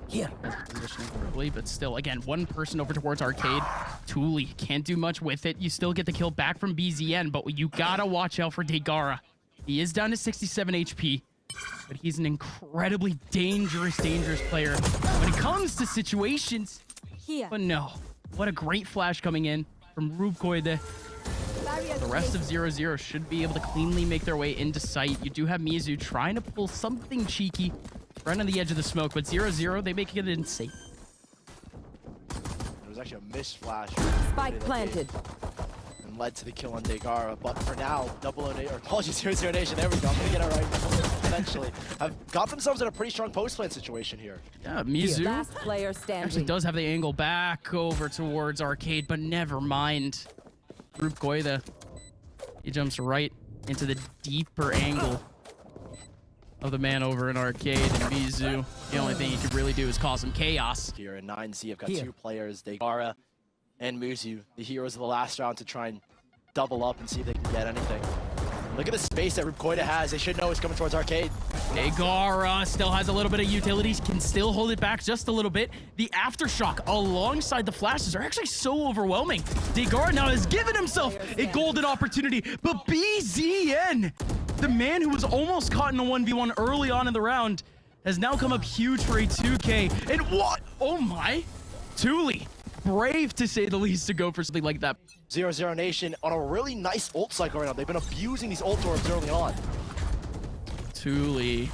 Here. Positioning early, but still, again, one person over towards Arcade. Tuli can't do much with it. You still get the kill back from BZN, but you gotta watch out for deigara. He is down to 67 HP, but he's an incredibly dangerous player when it comes to situations. Here. But no, what a great flash coming in from Rubkkoide. The rest of 00 should be able to cleanly make their way into sight. You do have mizu trying to pull something cheeky right on the edge of the smoke, but 00, they make it in safe. There was actually a missed flash. Spike planted. And led to the kill on deigara, but for now, 00Nation, or apologies, 00Nation, there we go, I'm gonna get it right eventually. Have got themselves in a pretty strong post-plant situation here. Yeah, mizu Last player standing. actually does have the angle back over towards Arcade, but never mind. Rubkkoide, he jumps right into the deeper angle of the man over in Arcade, and mizu, the only thing he could really do is cause some chaos. Here in 9Z, I've got two players, deigara and mizu, the heroes of the last round, to try and double up and see if they can get anything. Look at the space that Rubkkoide has. They should know it's coming towards Arcade. deigara still has a little bit of utilities, can still hold it back just a little bit. The aftershock alongside the flashes are actually so overwhelming. deigara now has given himself a golden opportunity, but BZN, the man who was almost caught in a 1v1 early on in the round, has now come up huge for a 2K. And what? Oh my. Tuli, brave to say the least to go for something like that. 00Nation on a really nice ult cycle right now. They've been abusing these ult orbs early on. Tuli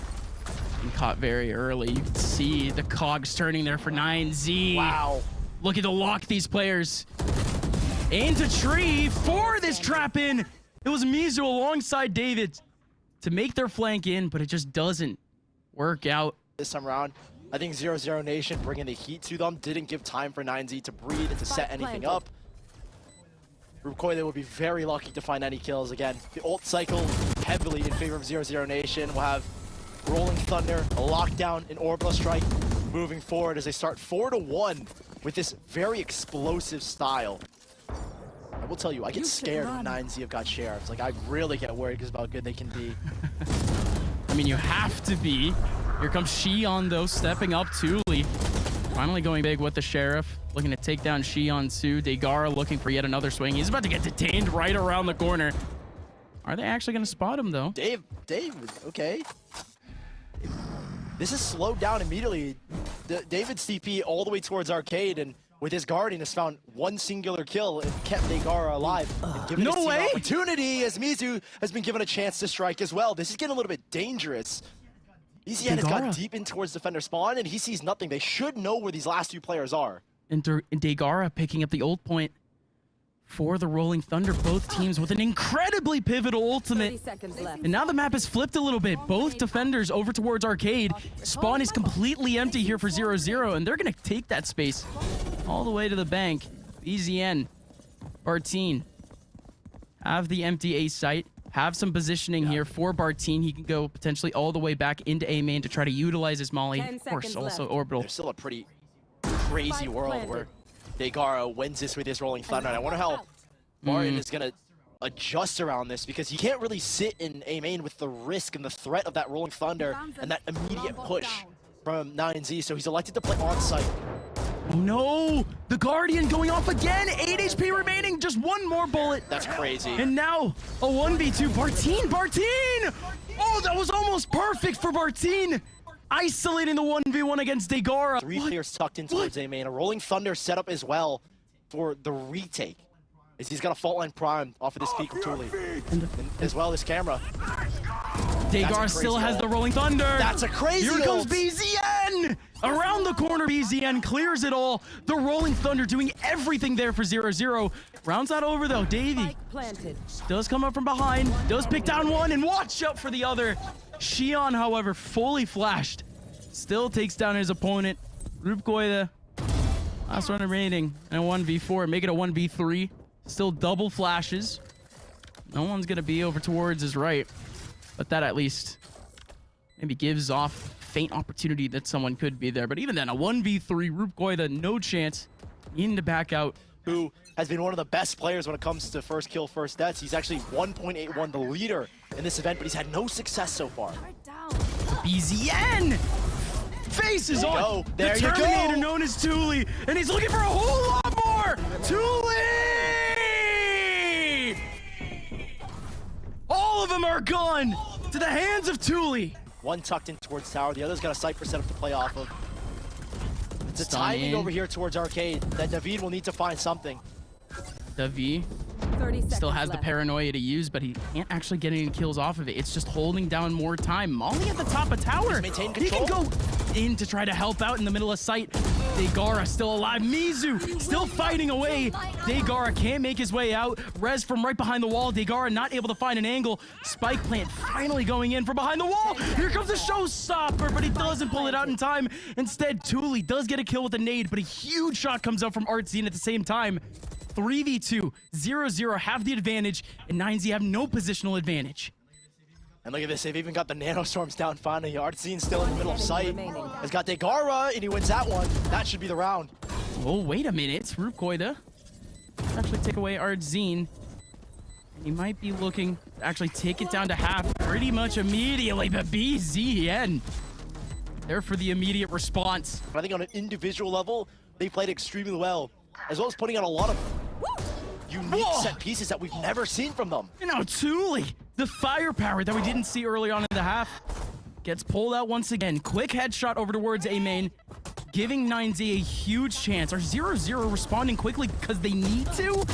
being caught very early. You can see the cogs turning there for 9Z. Wow. Looking to lock these players into tree for this trap in. It was mizu alongside David to make their flank in, but it just doesn't work out. This time around, I think 00Nation bringing the heat to them didn't give time for 9Z to breathe and to set anything up. Rubkkoide will be very lucky to find any kills again. The ult cycle heavily in favor of 00Nation. We'll have Rolling Thunder, a lockdown, an orbital strike moving forward as they start 4-1 with this very explosive style. I will tell you, I get scared when 9Z have got sheriffs. Like, I really get worried because of how good they can be. I mean, you have to be. Here comes shion though, stepping up. Tuli finally going big with the sheriff, looking to take down shion too. deigara looking for yet another swing. He's about to get detained right around the corner. Are they actually going to spot him though? Dave, okay. This is slowed down immediately. David's TP all the way towards Arcade, and with his Guardian has found one singular kill and kept deigara alive. And given his team an opportunity as mizu has been given a chance to strike as well. This is getting a little bit dangerous. VCT has got deep in towards defender spawn, and he sees nothing. They should know where these last two players are. And deigara picking up the ult point for the Rolling Thunder. Both teams with an incredibly pivotal ultimate. 30 seconds left. And now the map has flipped a little bit. Both defenders over towards Arcade. Spawn is completely empty here for 00, and they're going to take that space all the way to the bank. BZN, artzin have the empty A site. Have some positioning here for artzin. He can go potentially all the way back into A main to try to utilize his molly. Of course, also orbital. There's still a pretty crazy world where deigara wins this with his Rolling Thunder. And I wonder how Martin is going to adjust around this, because he can't really sit in A main with the risk and the threat of that Rolling Thunder and that immediate push from 9Z. So he's elected to play on site. Oh no! The Guardian going off again! 8 HP remaining, just one more bullet. That's crazy. And now, a 1v2. artzin! Oh, that was almost perfect for artzin! Isolating the 1v1 against deigara. Three players tucked in towards A main. A Rolling Thunder set up as well for the retake, as he's got a fault line prime off of this peak from Tuli. And as well as camera. deigara still has the Rolling Thunder. That's a crazy Here comes ult. BZN! Around the corner, BZN clears it all. The Rolling Thunder doing everything there for 00. Round's not over though. Davey does come up from behind, does pick down one, and watch out for the other. shion, however, fully flashed, still takes down his opponent. Rubkkoide, last one remaining, and a 1v4. Make it a 1v3. Still double flashes. No one's gonna be over towards his right, but that at least maybe gives off faint opportunity that someone could be there. But even then, a 1v3, Rubkkoide, no chance. Needing to back out. Who has been one of the best players when it comes to first kill, first deaths. He's actually 1.81, the leader in this event, but he's had no success so far. BZN faces on the There you go. Terminator known as Tuli, and he's looking for a whole lot more. Tuli! All of them are gone to the hands of Tuli. One tucked in towards tower, the other's got a Cypher setup to play off of. It's a Stun timing in. over here towards Arcade that David will need to find something. Davi 30 seconds still has the left. paranoia to use, but he can't actually get any kills off of it. It's just holding down more time. Molly at the top of tower. maintain He can control. go in to try to help out in the middle of sight. Deigara still alive. Mizu still fighting away. Deigara can't make his way out. Rez from right behind the wall. Deigara not able to find an angle. Spike plant finally going in from behind the wall. Here comes a showstopper, but he doesn't pull it out in time. Instead, Tuli does get a kill with a nade, but a huge shot comes out from artzin at the same time. 3v2, 0-0 have the advantage, and 9Z have no positional advantage. And look at this, they've even got the nanostorms down finally. Artzin's still in the middle of sight. Has got Deigara, and he wins that one. That should be the round. Oh, wait a minute. Rubkkoide actually take away artzin. He might be looking to actually take it down to half pretty much immediately, but BZN there for the immediate response. But I think on an individual level, they played extremely well, as well as putting out a lot of unique set pieces that we've never seen from them. And now Tuli, the firepower that we didn't see early on in the half, gets pulled out once again. Quick headshot over towards A main, giving 9Z a huge chance. Are 0-0 responding quickly because they need to?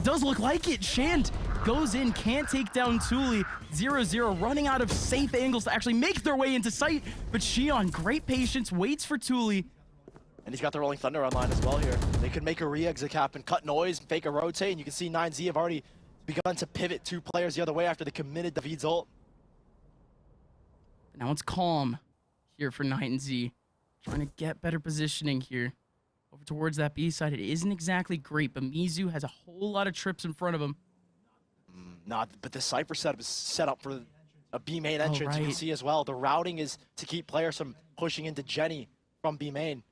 Does look like it. Shand goes in, can't take down Tuli. 0-0 running out of safe angles to actually make their way into sight. But Shion, great patience, waits for Tuli. And he's got the Rolling Thunder online as well here. They could make a re-exit happen, cut noise, fake a rotate, and you can see 9Z have already begun to pivot 2 players the other way after they committed David's ult. Now it's calm here for 9Z. Trying to get better positioning here. Over towards that B side, it isn't exactly great, but Mizu has a whole lot of trips in front of him. Nah, but the Cypher setup is set up for a B main entrance. You can right. see as well. The routing is to keep players from pushing into Jenny from B main.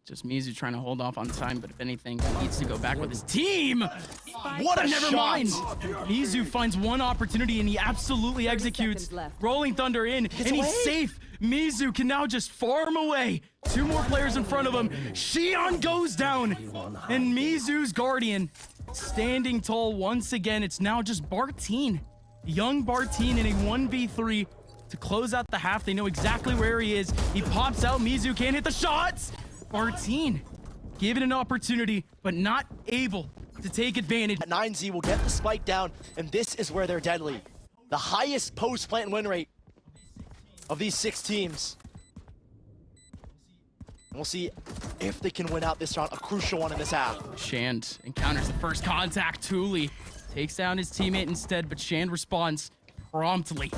Just Mizu trying to hold off on time, but if anything, he needs to go back with his team. What a Never shot! mind. Mizu finds one opportunity and he absolutely executes. seconds left. Rolling Thunder in, and he's away. safe. Mizu can now just farm away. 2 more players in front of him. Shion goes down, and Mizu's Guardian standing tall once again. It's now just Bartine, young Bartine in a 1v3 to close out the half. They know exactly where he is. He pops out. Mizu can't hit the shots. Bartine given an opportunity, but not able to take advantage. 9Z will get the spike down, and this is where they're deadly. The highest post-plant win rate of these 6 teams. And we'll see if they can win out this round, a crucial one in this half. Shand encounters the first contact. Tuli takes down his teammate instead, but Shand responds promptly.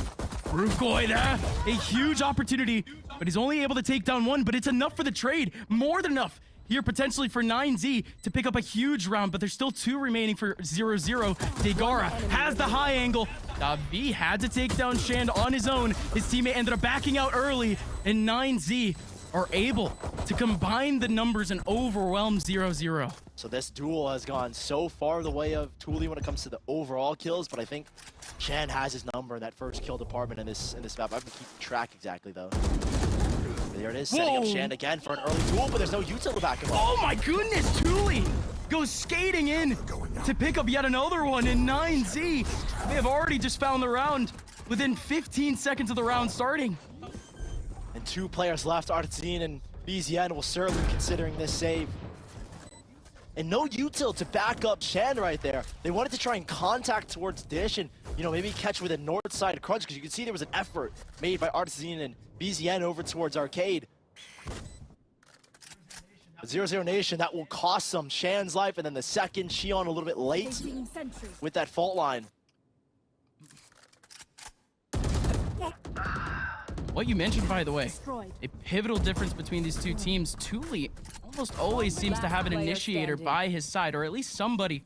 Rubkkoide, a huge opportunity, but he's only able to take down 1, but it's enough for the trade. More than enough here potentially for 9Z to pick up a huge round, but there's still 2 remaining for 0-0. Deigara has the high angle. Davi had to take down Shand on his own. His teammate ended up backing out early, and 9Z are able to combine the numbers and overwhelm 0-0. So this duel has gone so far the way of Tuli when it comes to the overall kills, but I think Chan has his number in that first kill department in this map. I haven't keeping track exactly though. There it is, setting up Whoa. Shan again for an early duel, but there's no util to back him up. Oh my goodness, Tuli goes skating in to pick up yet another one, and 9Z, they have already just found the round within 15 seconds of the round starting. And 2 players left, artzin and BZN will certainly be considering this save. And no util to back up Shan right there. They wanted to try and contact towards Dish and, you know, maybe catch with a north side crunch, because you can see there was an effort made by artzin and BZN over towards Arcade. 00Nation, that will cost them Shan's life, and then the second Shion a little bit late with that fault line. What you mentioned, by the way, a pivotal difference between these 2 teams. Tuli almost always seems to have an initiator by his side, or at least somebody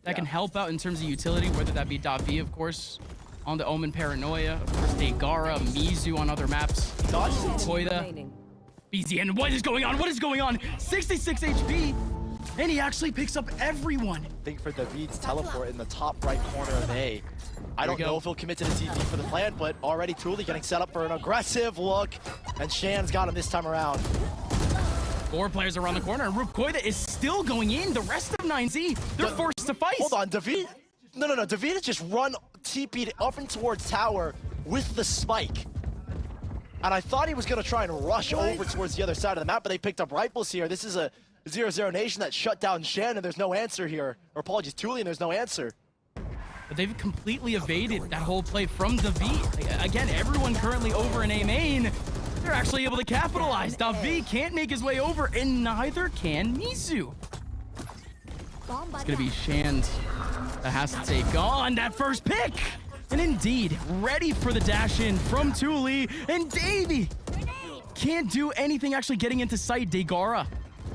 that can help out in terms of utility, whether that be Davi, of course, on the Omen Paranoia, of course, Deigara, Mizu on other maps, Rubkkoide, BZN. What is going on? What is going on? 66 HP. and he actually picks up everyone. Think for David's teleport in the top right corner of A. I don't know if he'll commit to the TP for the plant, but already Tuli getting set up for an aggressive look, and Shan's got him this time around. 4 players around the corner, and Rubkkoide is still going in. The rest of 9Z, they're forced to fight. Hold on, David. No. David has just run TP'd up and towards tower with the spike. And I thought he was going to try and rush over towards the other side of the map, but they picked up rifles here. This is a 00Nation that shut down Shan, and there's no answer here. Or apologies, Tuli, and there's no answer. But they've completely evaded that whole play from David. Again, everyone currently over in A main. They're actually able to capitalize. David can't make his way over, and neither can mizu. It's gonna be Shand that has to take on that first pick. And indeed, ready for the dash in from Tuli, and Davey can't do anything actually getting into sight. Deigara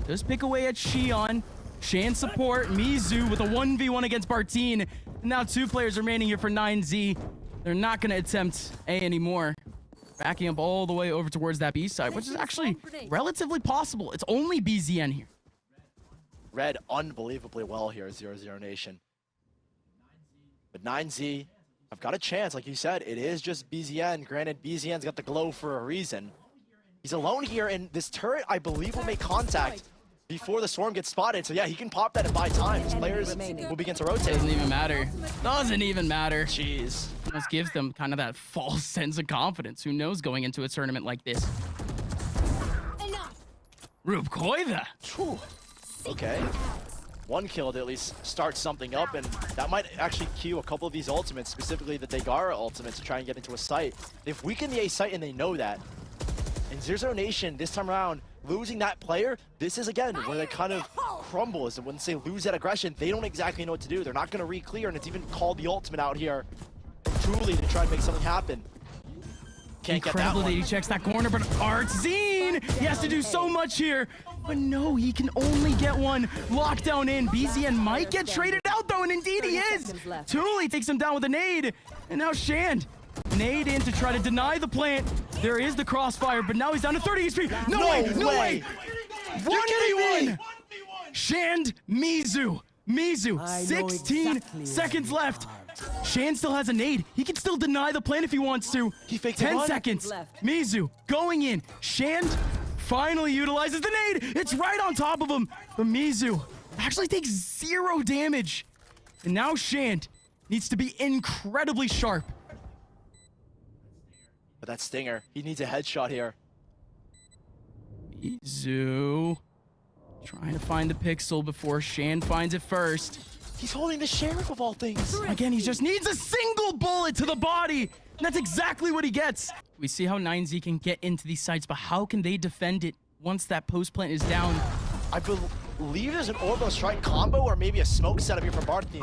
does pick away at Shion. Shan support, mizu with a 1v1 against artzin. Now 2 players remaining here for 9Z. They're not gonna attempt A anymore. Backing up all the way over towards that B side, which is actually relatively possible. It's only BZN here. Read unbelievably well here, 00Nation. But 9Z, I've got a chance, like you said. It is just BZN. Granted, BZN's got the glow for a reason. He's alone here, and this turret, I believe, will make contact before the swarm gets spotted. So yeah, he can pop that and buy time. His players will begin to rotate. Doesn't even matter. Doesn't even matter. Jeez. Almost gives them kind of that false sense of confidence. Who knows going into a tournament like this? Rubkkoide. Okay. 1 kill to at least start something up, and that might actually cue a couple of these ultimates, specifically the Deigara ultimate, to try and get into a site. They've weakened the A site and they know that. And 00Nation this time around, losing that player, this is again where they kind of crumble. Is when they lose that aggression, they don't exactly know what to do. They're not going to re-clear, and it's even called the ultimate out here Tuli to try and make something happen. Can't get that one. He checks that corner, but artzin, he has to do so much here. But no, he can only get one lockdown in. BZN might get traded out though, and indeed he is. Tuli takes him down with a nade, and now Shand. Nade in to try to deny the plant. There is the crossfire, but now he's down to 30 HP. No way! 1v1! Shand, mizu. 16 seconds left. Shan still has a nade. He can still deny the plant if he wants to. He faked 10 seconds. mizu going in. Shand finally utilizes the nade. It's right on top of him. But mizu actually takes 0 damage. And now Shand needs to be incredibly sharp. But that stinger, he needs a headshot here. mizu trying to find the pixel before Shan finds it first. He's holding the sheriff of all things. Again, he just needs a single bullet to the body. And that's exactly what he gets. We see how 9Z can get into these sites, but how can they defend it once that post plant is down? I believe there's an orbital strike combo or maybe a smoke setup here for artzin.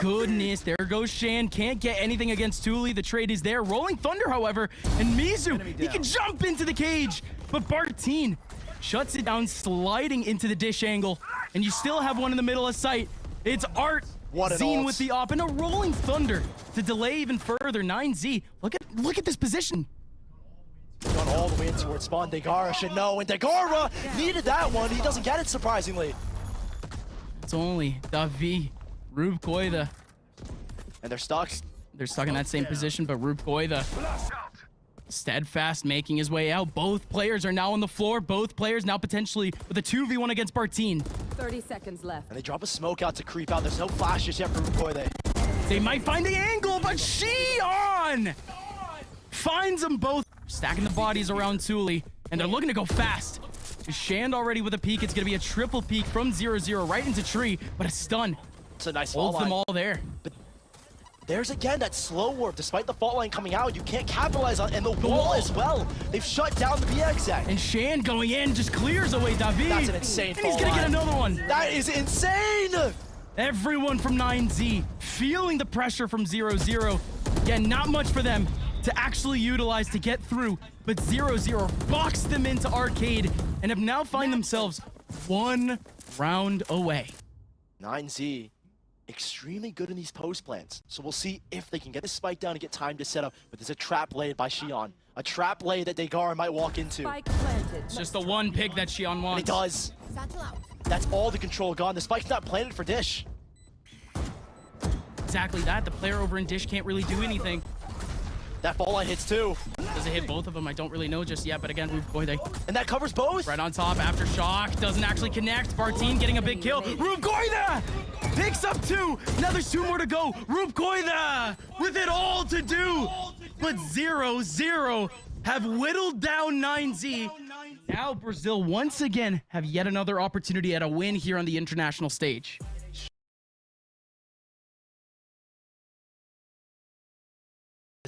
Goodness, there goes Shan. Can't get anything against Tuli. The trade is there. Rolling Thunder, however, and mizu, he can jump into the cage. But artzin shuts it down, sliding into the dish angle. And you still have one in the middle of sight. It's artzin with the op and a Rolling Thunder to delay even further. 9Z, look at this position. Gone all the way in towards spawn. Deigara should know, and Deigara needed that one. He doesn't get it, surprisingly. It's only Davi, Rubkkoide. And they're stuck. They're stuck in that same position, but Rubkkoide steadfast making his way out. Both players are now on the floor. Both players now potentially with a 2v1 against artzin. 30 seconds left. And they drop a smoke out to creep out. There's no flashes yet for Rubkkoide. They might find the angle, but shion finds them both. Stacking the bodies around Tuli, and they're looking to go fast. Shand already with a peek. It's going to be a triple peek from 0-0 right into tree, but a stun. It's a nice holds them all there. But there's again that slow warp. Despite the fault line coming out, you can't capitalize on, and the wall as well. They've shut down the BXZ. And Shand going in just clears away David. That's an insane fault line. And he's going to get another one. That is insane. Everyone from 9Z feeling the pressure from 0-0. Yeah, not much for them to actually utilize to get through, but 0-0 boxed them into arcade and have now find themselves 1 round away. 9Z, extremely good in these post plants, so we'll see if they can get the spike down and get time to set up, but there's a trap laid by Shion. A trap laid that Deigara might walk into. Spike planted. It's just the one pick that Shion wants. And he does. That's all the control gone. The spike's not planted for Dish. Exactly that. The player over in Dish can't really do anything. That fall line hits too. Does it hit both of them? I don't really know just yet, but again, Rubkkoide. And that covers both. Right on top, aftershock, doesn't actually connect. Bartine getting a big kill. Rubkkoide picks up 2. Now there's 2 more to go. Rubkkoide with it all to do. But 0-0 have whittled down 9Z. Now Brazil once again have yet another opportunity at a win here on the international stage.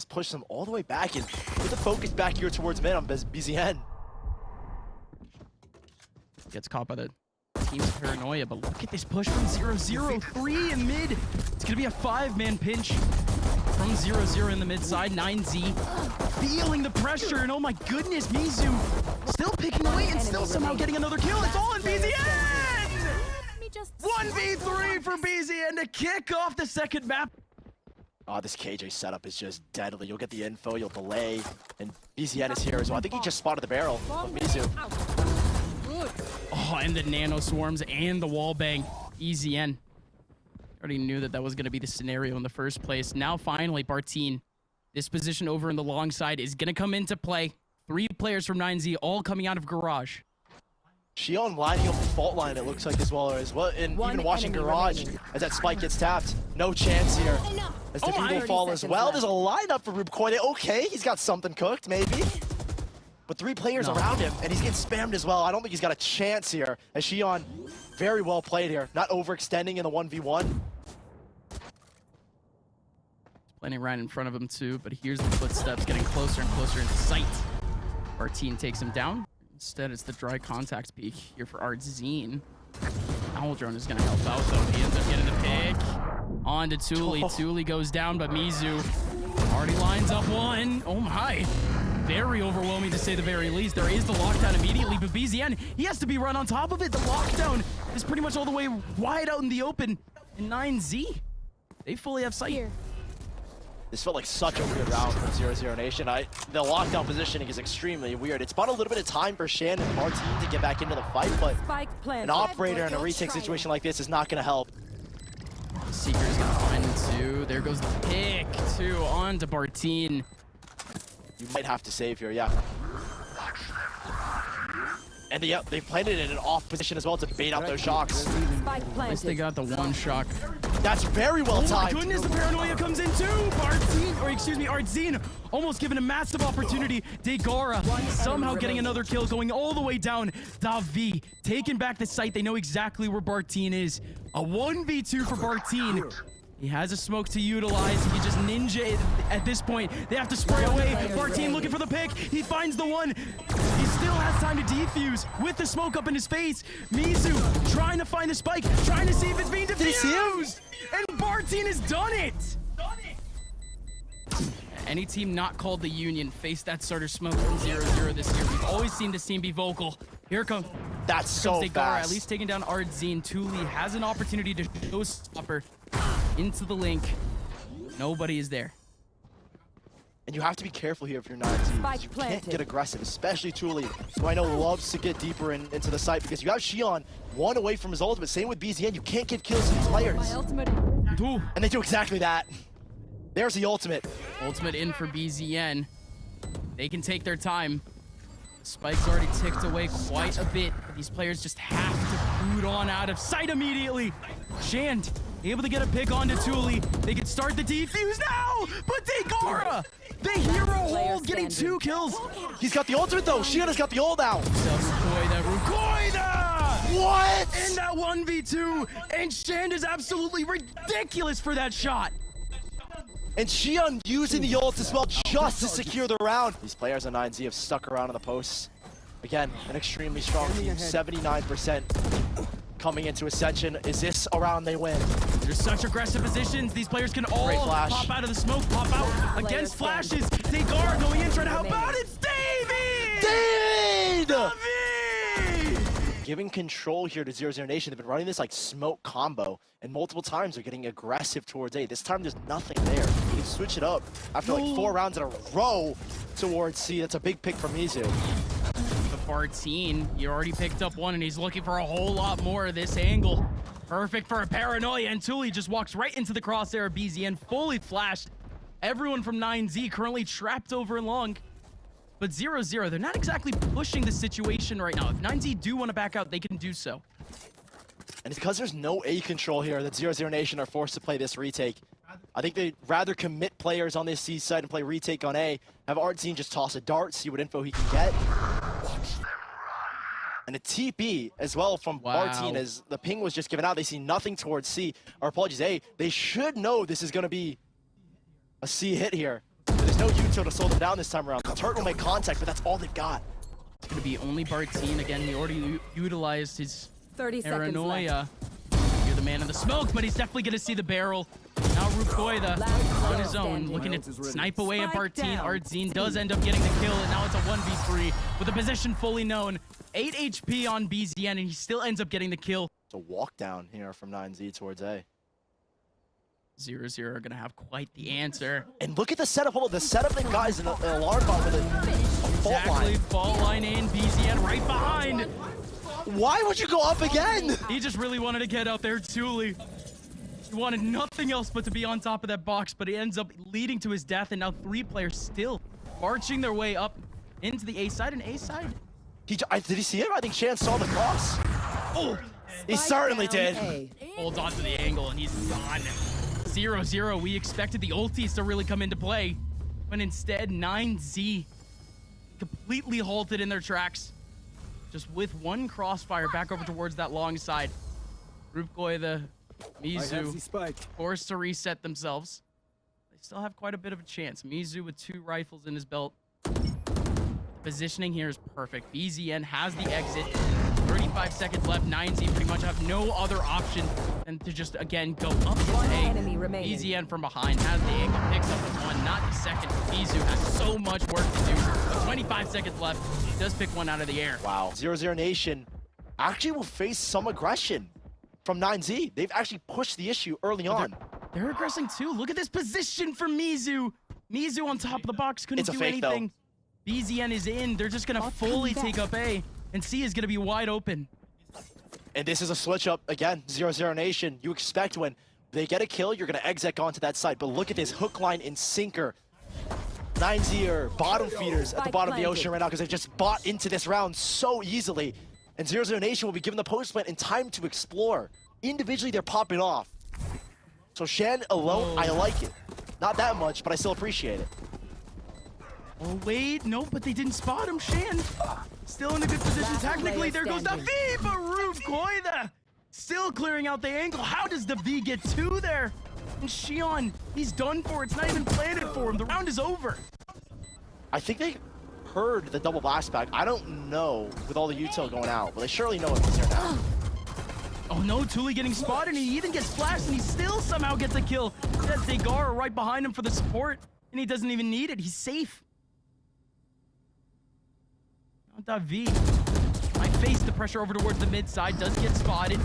Push them all the way back and put the focus back here towards mid on BZN. Gets caught by the team's paranoia, but look at this push from 0-0. 3 in mid. It's gonna be a 5-man pinch from 0-0 in the mid side. 9Z feeling the pressure, and oh my goodness, mizu still picking away and still somehow getting another kill. It's all in BZN! 1v3 for BZN to kick off the second map. Oh, this KJ setup is just deadly. You'll get the info, you'll delay, and BZN is here as well. I think he just spotted the barrel of mizu. Oh, and the nano swarms and the wall bang. BZN. Already knew that was going to be the scenario in the first place. Now, finally, Bartine. This position over in the long side is going to come into play. 3 players from 9Z all coming out of garage. Shion lining up the fault line, it looks like, as well. And even watching garage as that spike gets tapped. No chance here. As the people fall as well. There's a lineup for Rubkkoide. Okay, he's got something cooked, maybe. But 3 players around him, and he's getting spammed as well. I don't think he's got a chance here. As Shion, very well played here. Not overextending in the 1v1. Planning right in front of him, too. But here's the footsteps getting closer and closer in sight. Bartine takes him down. Instead, it's the dry contact peek here for artzin. Owl Drone is going to help out, though. He ends up getting the pick. On to Tuli. Tuli goes down, but mizu already lines up 1. Oh, my. Very overwhelming, to say the very least. There is the lockdown immediately, but BZN, he has to be right on top of it. The lockdown is pretty much all the way wide out in the open. And 9Z, they fully have sight. Here. This felt like such a weird round from 00Nation. The lockdown positioning is extremely weird. It's bought a little bit of time for Shan and Martine to get back into the fight, but an operator in a retake situation like this is not going to help. Seeker's going to find him too. There goes the pick too on to Bartine. You might have to save here, yeah. And they planted it in an off position as well to bait out those shocks. At least they got the 1 shock. That's very well timed. Oh my goodness, the paranoia comes in too. Artzin almost given a massive opportunity. Deigara somehow getting another kill, going all the way down. Davi taking back the site. They know exactly where Bartine is. A 1v2 for Bartine. He has a smoke to utilize. He can just ninja it at this point. They have to spray away. Bartine looking for the pick. He finds the 1. He still has time to defuse with the smoke up in his face. Mizu trying to find the spike, trying to see if it's being defused. And Bartine has done it. Any team not called the Union faced that sort of smoke from 0-0 this year. We've always seen this team be vocal. Here comes. That's so deigara, fast. at least taking down artzin. Tuli has an opportunity to showstopper into the link. Nobody is there. And you have to be careful here if you're 9Z. You can't get aggressive, especially Tuli, who I know loves to get deeper into the site because you have Shion 1 away from his ultimate. Same with BZN. You can't give kills to these players. And they do exactly that. There's the ultimate. Ultimate in for BZN. They can take their time. Spike's already ticked away quite a bit, but these players just have to boot on out of sight immediately. Xand able to get a pick onto Tuli. They can start the defuse now, but deigara, the hero hold, getting 2 kills. He's got the ultimate though. Shion has got the ult out. Rubkkoide! What? In that 1v2, and Xand is absolutely ridiculous for that shot. And Shion using the ult as well just to secure the round. These players on 9Z have stuck around on the posts. Again, an extremely strong team, 79% coming into Ascension. Is this a round they win? There's such aggressive positions. These players can all pop out of the smoke, pop out against flashes. deigara going in, trying to help out. It's David! Giving control here to 00Nation. They've been running this like smoke combo, and multiple times they're getting aggressive towards A. This time there's nothing there. You can switch it up after like 4 rounds in a row towards C. That's a big pick from mizu. artzin. He already picked up one, and he's looking for a whole lot more of this angle. Perfect for a paranoia, and Tuli just walks right into the crosshair of BZN, fully flashed. Everyone from 9Z currently trapped over long. But 0-0, they're not exactly pushing the situation right now. If 9Z do want to back out, they can do so. And it's because there's no A control here that 00Nation are forced to play this retake. I think they'd rather commit players on this C side and play retake on A, have artzin just toss a dart, see what info he can get. And a TP as well from artzin, as the ping was just given out. They see nothing towards C, or apologies, A. They should know this is going to be a C hit here. There's no util to slow them down this time around. The turret will make contact, but that's all they've got. It's going to be only artzin. Again, he already utilized his 30 paranoia. You're the man in the smoke, but he's definitely going to see the barrel. Now Rubkkoide on his own, looking to snipe away at artzin. artzin does end up getting the kill, and now it's a 1v3 with the position fully known. 8 HP on BZN, and he still ends up getting the kill. It's a walk down here from 9Z towards A. 0-0 are going to have quite the answer. And look at the setup. Hold on, the setup they got is an alarm bot with a fault line. Fault line in, BZN right behind. Why would you go up again? He just really wanted to get out there, Tuli. He wanted nothing else but to be on top of that box, but it ends up leading to his death, and now 3 players still marching their way up into the A side. And A side, Did he see it? I think Shan saw the cross. oh, He certainly did. holds on to the angle, and he's gone. 0-0, we expected the ultis to really come into play, but instead 9Z completely halted in their tracks, just with one crossfire back over towards that long side. Rubkkoide, mizu forced to reset themselves. They still have quite a bit of a chance. mizu with 2 rifles in his belt. Positioning here is perfect. BZN has the exit. 35 seconds left. 9Z pretty much have no other option than to just, again, go up to A. BZN from behind has the angle, picks up the 1, not the second. mizu has so much work to do. But 25 seconds left. He does pick one out of the air. Wow. 00Nation actually will face some aggression from 9Z. They've actually pushed the issue early on. They're aggressing too. Look at this position for mizu. mizu on top of the box, couldn't do anything. BZN is in. They're just going to fully take up A, and C is going to be wide open. And this is a switch up again. 00Nation. You expect when they get a kill, you're going to exec onto that side. But look at this hook line and sinker. 9Z are bottom feeders at the bottom of the ocean right now because they've just bought into this round so easily. And 00Nation will be given the post plant and time to explore. Individually, they're popping off. So Shan alone, I like it. Not that much, but I still appreciate it. Oh, wait, no, but they didn't spot him. Shan still in a good position. Technically, there goes the V, but Rubkkoide still clearing out the angle. How does the V get 2 there? And Shion, he's done for. It's not even planted for him. The round is over. I think they heard the double blast back. I don't know with all the util going out, but they surely know it's there now. Oh no, Tuli getting spotted, and he even gets flashed, and he still somehow gets a kill. That's deigara right behind him for the support, and he doesn't even need it. He's safe. That V might face the pressure over towards the mid side. Does get spotted.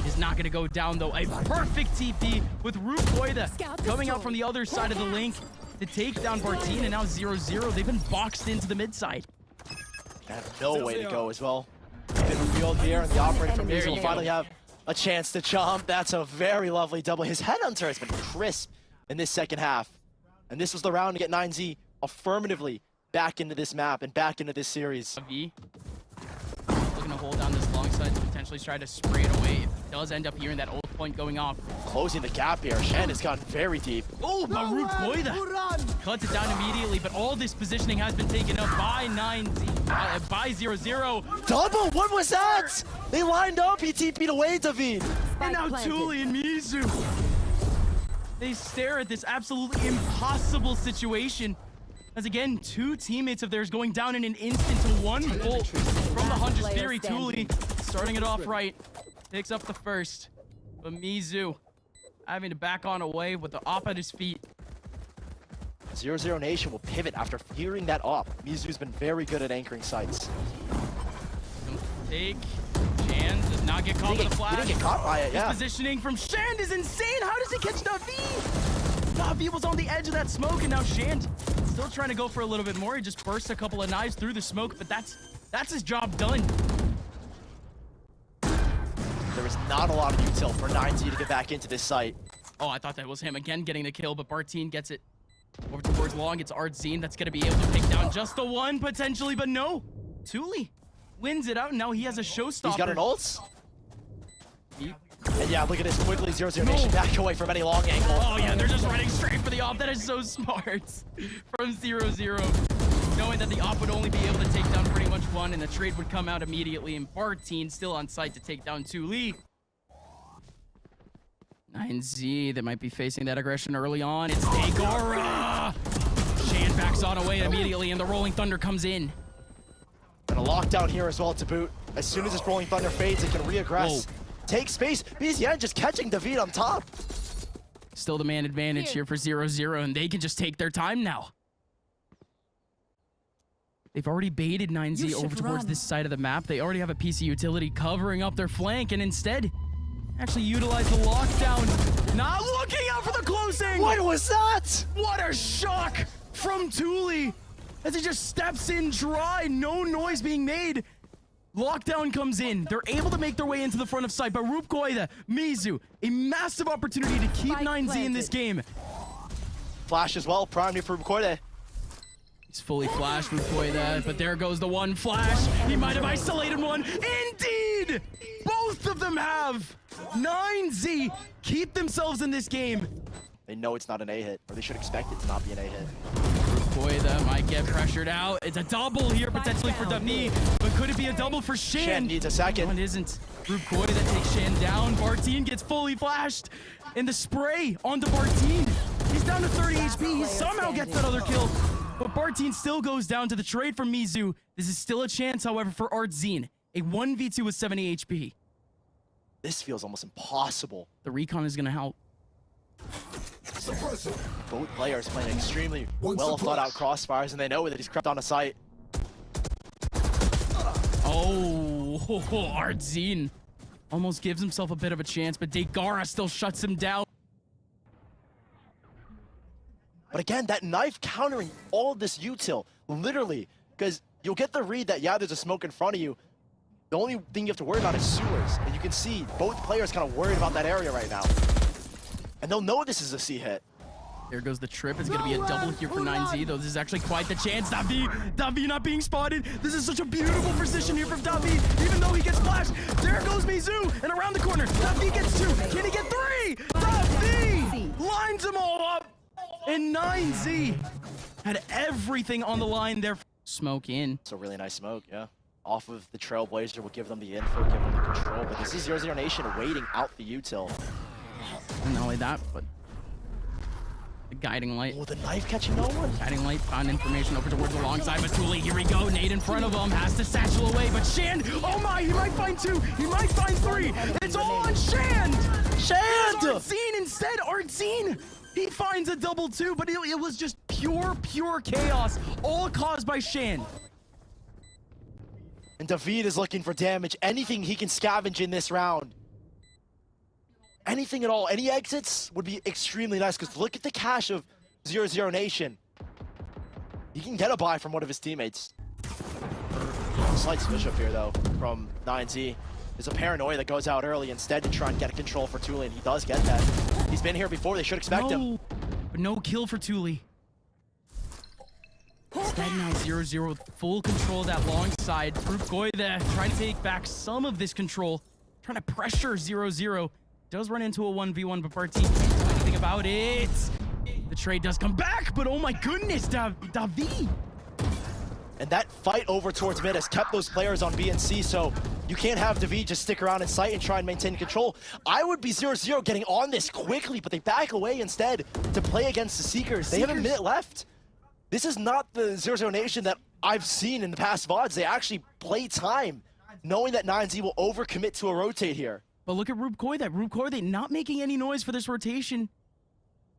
Is not going to go down though. A perfect TP with Rubkkoide coming out from the other side of the link to take down artzin, and now 0-0. They've been boxed into the mid side. They have no way to go as well. Been revealed here, and the operator from mizu will finally have a chance to jump. That's a very lovely double. His headhunter has been crisp in this second half. And this was the round to get 9Z affirmatively back into this map and back into this series. V looking to hold down this long side to potentially try to spray it away. It does end up hearing that ult point going off. Closing the gap here. Shan has gotten very deep. Oh, but Rubkkoide cuts it down immediately, but all this positioning has been taken up by 9Z, by 0-0. Double? What was that? They lined up. He TP'd away, David. And now Tuli and mizu. They stare at this absolutely impossible situation. As again, 2 teammates of theirs going down in an instant to 1 ult from the Hunter's Fury. Tuli starting it off right. Picks up the first. But mizu having to back on away with the op at his feet. 00Nation will pivot after hearing that op. mizu's been very good at anchoring sites. Take. Shan does not get caught with the flash. He didn't get caught by it, yeah. His positioning from Shan is insane. How does he catch Davi? Davi was on the edge of that smoke, and now Shan still trying to go for a little bit more. He just bursts a couple of knives through the smoke, but that's That's his job done. There is not a lot of util for 9Z to get back into this site. Oh, I thought that was him again getting the kill, but Bartine gets it over towards long. It's artzin that's going to be able to pick down just the one potentially, but no. Tuli wins it out, and now he has a showstopper. He's got an ult. And yeah, look at this quickly. 00Nation back away from any long angle. Oh yeah, they're just running straight for the op. That is so smart from 0-0. Knowing that the op would only be able to take down pretty much one, and the trade would come out immediately, and Bartine still on site to take down Tuli. 9Z, they might be facing that aggression early on. It's deigara! Shan backs on away immediately, and the Rolling Thunder comes in. And a lockdown here as well to boot. As soon as this Rolling Thunder fades, it can reaggress. Take space. VCT just catching David on top. Still the man advantage here for 0-0, and they can just take their time now. They've already baited 9Z over towards this side of the map. They already have a PC utility covering up their flank, and instead actually utilize the lockdown. Not looking out for the closing. What was that? What a shock from Tuli as he just steps in dry. No noise being made. Lockdown comes in. They're able to make their way into the front of sight, but Rubkkoide, mizu, a massive opportunity to keep 9Z in this game. Flash as well, prime for Rubkkoide. He's fully flashed, Rubkkoide, but there goes the one flash. He might have isolated one. Indeed! Both of them have. 9Z keep themselves in this game. They know it's not an A hit, or they should expect it to not be an A hit. Rubkkoide might get pressured out. It's a double here potentially for Davi, but could it be a double for Shan? Shan needs a second. No, it isn't. Rubkkoide takes Shan down. Bartine gets fully flashed, and the spray onto Bartine. He's down to 30 HP. He somehow gets that other kill, but Bartine still goes down to the trade from mizu. This is still a chance, however, for artzin. A 1v2 with 70 HP. This feels almost impossible. The recon is going to help. Both players playing extremely well thought out crossfires, and they know that he's crept on a site. Oh, artzin almost gives himself a bit of a chance, but deigara still shuts him down. But again, that knife countering all of this util, literally, because you'll get the read that, yeah, there's a smoke in front of you. The only thing you have to worry about is sewers, and you can see both players kind of worried about that area right now. And they'll know this is a C hit. There goes the trip. It's going to be a double here for 9Z, though this is actually quite the chance. Davi not being spotted. This is such a beautiful position here from Davi, even though he gets flashed. There goes mizu, and around the corner, Davi gets two. Can he get three? Davi lines them all up, and 9Z had everything on the line there. Smoke in. It's a really nice smoke, yeah. Off of the Trailblazer will give them the info, give them the control, but this is 00Nation waiting out the util. And not only that, but the guiding light. Oh, the knife catching no one. Guiding light found information over towards the long side, but Tuli, here we go. Nade in front of him, has to satchel away, but Shand, oh my, he might find two, he might find three. It's all on Shand. Shand! Artzin instead, Artzin. He finds a double two, but it was just pure chaos, all caused by Shand. And David is looking for damage, anything he can scavenge in this round. Anything at all, any exits would be extremely nice, because look at the cash of 00Nation. He can get a buy from one of his teammates. Slight switch up here though from 9Z. There's a paranoia that goes out early instead to try and get a control for Tuli, and he does get that. He's been here before, they should expect him. But no kill for Tuli. Instead now 0-0 with full control of that long side. Rubkkoide trying to take back some of this control, trying to pressure 0-0. Does run into a 1v1, but Bartine can't do anything about it. The trade does come back, but oh my goodness, Davi. And that fight over towards mid has kept those players on B and C, so you can't have David just stick around in sight and try and maintain control. I would be 0-0 getting on this quickly, but they back away instead to play against the Seekers. They have a minute left. This is not the 00Nation that I've seen in the past VODs. They actually play time, knowing that 9Z will overcommit to a rotate here. But look at Rubkkoide. Rubkkoide not making any noise for this rotation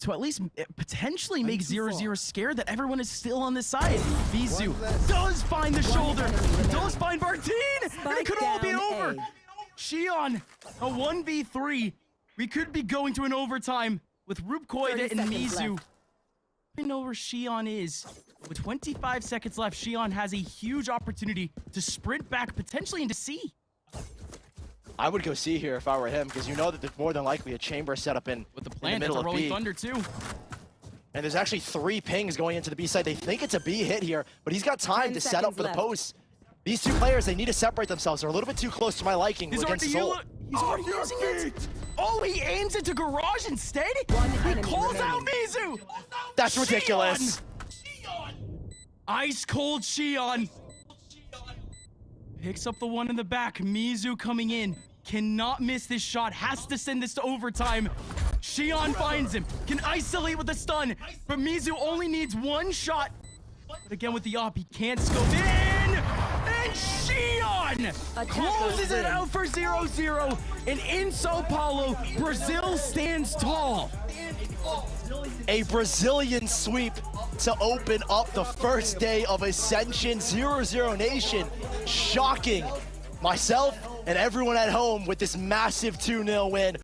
to at least potentially make 0-0 scared that everyone is still on this side. mizu does find the shoulder, does find Bartine, and it could all be over. Shion, a 1v3. We could be going to an overtime with Rubkkoide and mizu. even know where Shion is. With 25 seconds left, Shion has a huge opportunity to sprint back potentially into C. I would go C here if I were him, because you know that there's more than likely a chamber set up in With the in plant, the that's middle a of rolling B. thunder too. And there's actually 3 pings going into the B side. They think it's a B hit here, but he's got time 10 to set up seconds for the left. post. These 2 players, they need to separate themselves. They're a little bit too close to my liking He's against already, his ult. he's already using it. Oh, he aims into garage instead? One He enemy calls out remaining. Mizu. That's ridiculous. Ice cold Shion. Picks up the one in the back. Mizu coming in. Cannot miss this shot. Has to send this to overtime. Shion finds him. Can isolate with the stun. But Mizu only needs 1 shot. But again with the op, he can't scope in. And Shion closes it out for 0-0. And in Sao Paulo, Brazil stands tall. A Brazilian sweep to open up the first day of Ascension 00Nation. Shocking myself and everyone at home with this massive 2-0 win.